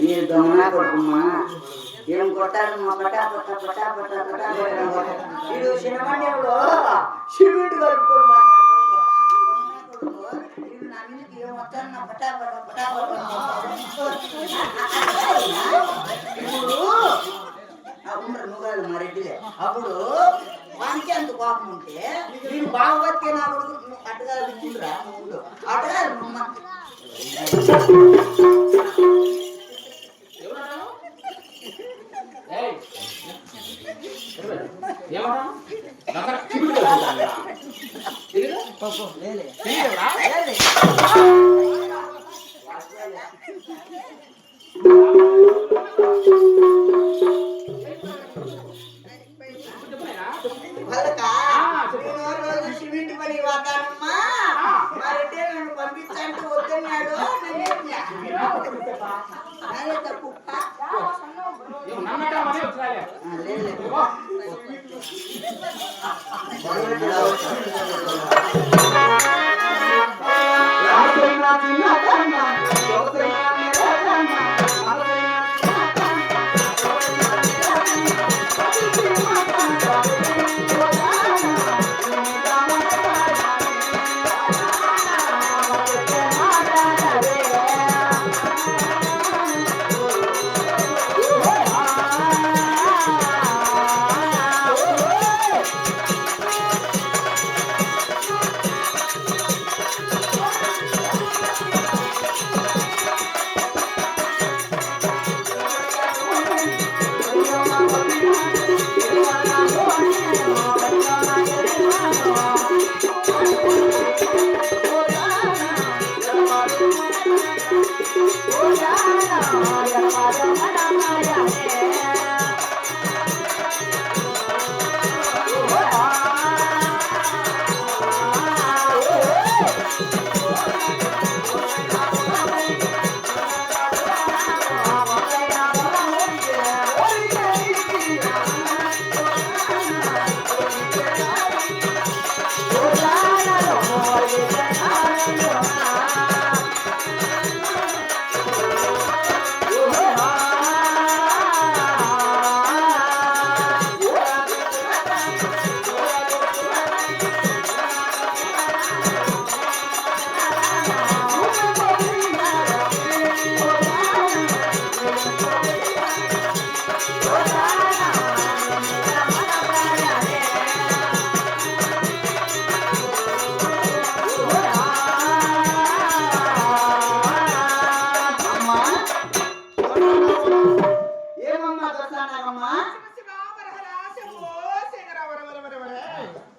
నీ దొంగనా కొడుకుమ్మా ఏం కొట్టాడమ్మా పటా పటా పటా పటా పటా వీడు సినిమాడు సిమెంట్ కలుపుకోమా నువ్వు మా రెడ్డిలే అప్పుడు వానికి అంత కోపం ఉంటే నేను బాగొత్తే నా కొడుకు అటుగా ఉండురా నువ్వు అటుగా సిమెంట్ పని వాతానమ్మా మా రెడ్డి నన్ను పంపించంటే వద్దన్నాడు కుక్క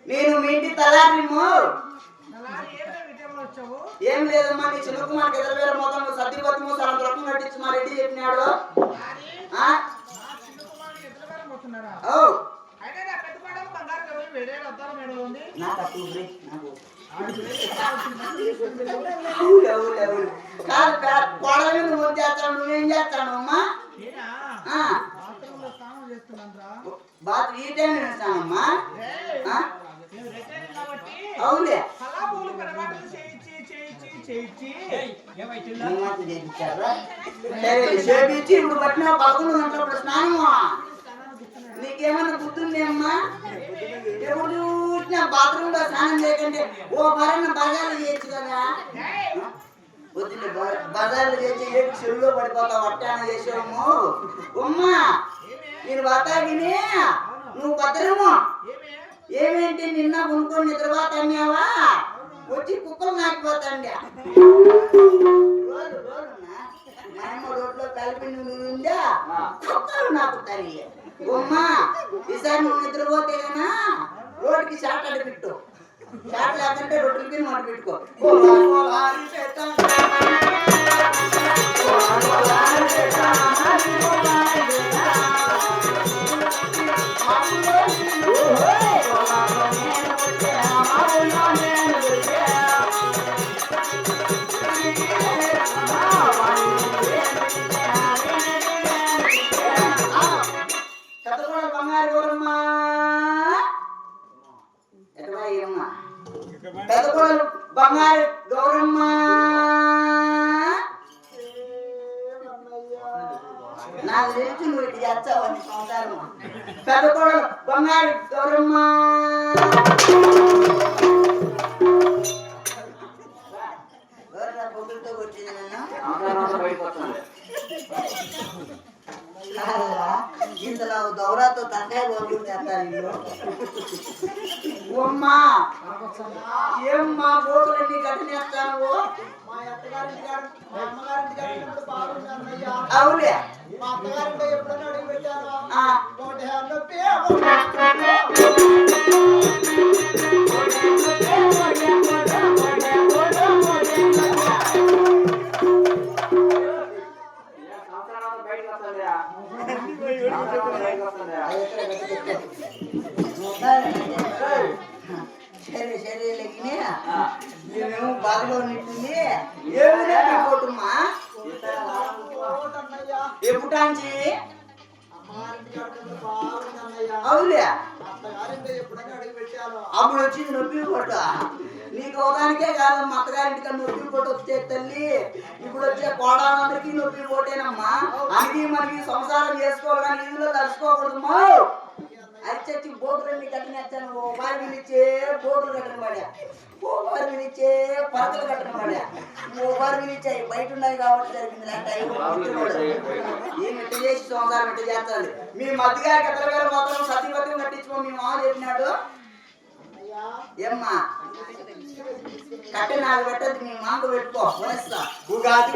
నేను మీ ఇంటి తలారిమో ఏం లేదమ్మా నీ చిన్న కుమార్కి ఎదరవేర మొత్తం సర్దిపత్తి సరంతరం నటించి మా రెడ్డి చెప్పినాడు కొడలు నువ్వు చేస్తాను నువ్వేం చేస్తాను అమ్మా బాత్ ఈ టైం చేస్తానమ్మా అవులే ఇప్పుడు పట్టిన 11 గంటలప్పుడు స్నానము నీకేమన్నా గుర్తుందేమ్మా ఎప్పుడు చూసినా బాత్రూమ్ లో స్నానం చేయకంటే ఓ పరన్న బజార్లు చేయొచ్చు కదా వద్దులే బజార్లు చేసి ఏడు చెరువులో పడిపోతావు అట్టాన చేసాము ఉమ్మా నేను బతాగిని నువ్వు భద్రము ఏమేంటి నిన్న కొనుక్కొని నిద్రపోతాన్యావా వచ్చి కుక్కలు నాకిపోతాండా రోడ్లో కలిపి నువ్వుందా కుక్కలు నాకుతాయి ఉమ్మా ఈసారి నువ్వు నిద్రపోతే కన్నా రోడ్డుకి షాట్ అడ్డు పెట్టు షాట్ లేకుంటే రొట్టెలకి మాట పెట్టుకో పెద్దకోడలు బంగారు గౌరమ్మ నాకు తెలిసి నువ్వు ఇటు చేస్తావని సంసారం. పెద్ద కోడలు బంగారు గౌరమ్మ పొద్దులతో వచ్చింది నన్ను ఇంతలో దౌరాతో తనకాయ పోతుంటారు ఇల్లు. అమ్మా ఏమ్మా బోకులన్నీ కట్టినేస్తాను. అవులే నేనేమో బాధలో నింటుంది. ఏమిటమ్మా ఎప్పుటాంచి అవులే అప్పుడు వచ్చింది నొప్పి కొట్ట. నీకు ఒకదానికే కాదమ్మా, అత్తగారింటికి నొప్పి కొట్టు వచ్చే తల్లి. ఇప్పుడు వచ్చే కోడాలందరికీ నొప్పి కొట్టేనమ్మా. అందుకే మనకి సంసారం చేసుకోవాలి కానీ ఇందులో తలుసుకోకూడదమ్మా. అచ్చచ్చి బోకులన్నీ కట్టినచ్చాను. ఓ బారి వినిచ్చే బోకులు కట్టిన పడా, ఓ బారి వినిచ్చే పరకలు కట్టిన పడా, ఓ బారి వినిచ్చాయి బయట ఉన్నాయి కాబట్టి జరిగింది. ఏమి ఇట్ట చేసి సంసారం ఇట్ట చేస్తాను. మీ మధ్యగారికి ఎత్తల మాత్రం సతీపత్యం కట్టించుకో మీ మామ చెప్పినాడు. ఏమ్మా కట్ట నాకు పెట్టద్దు, మీ మాకు పెట్టుకో వేస్తా. ఉగాది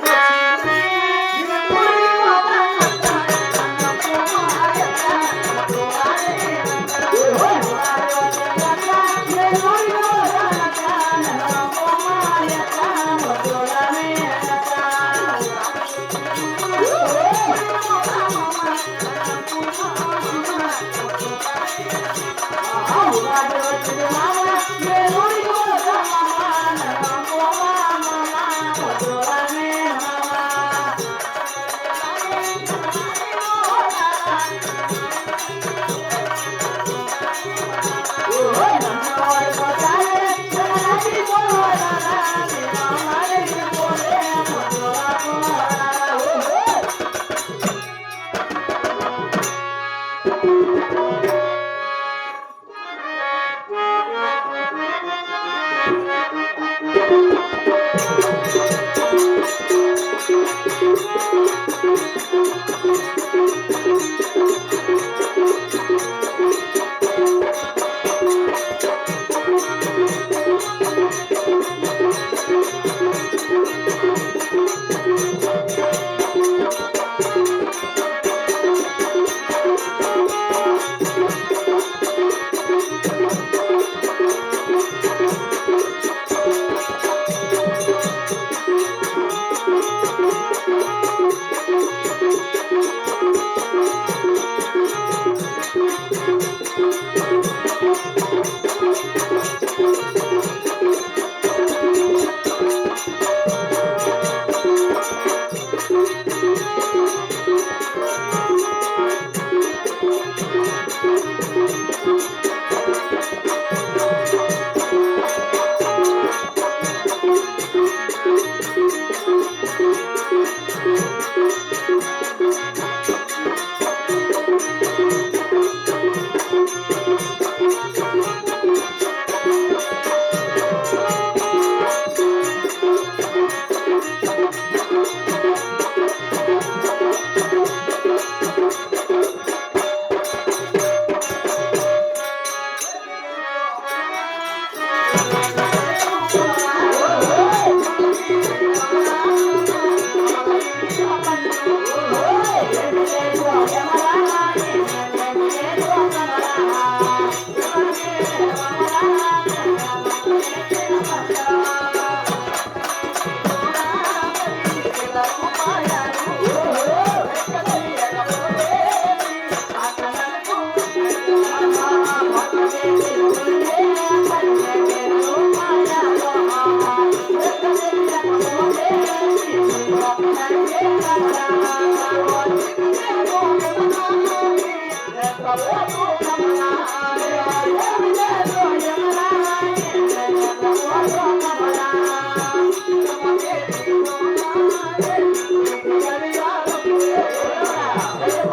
Yeah.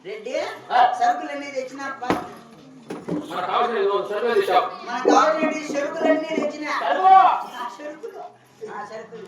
రెడ్డి సరుకులన్నీ తెచ్చినప్ప మనకు కావాల్సిన సరుకులన్నీ తెచ్చిన సరుకులు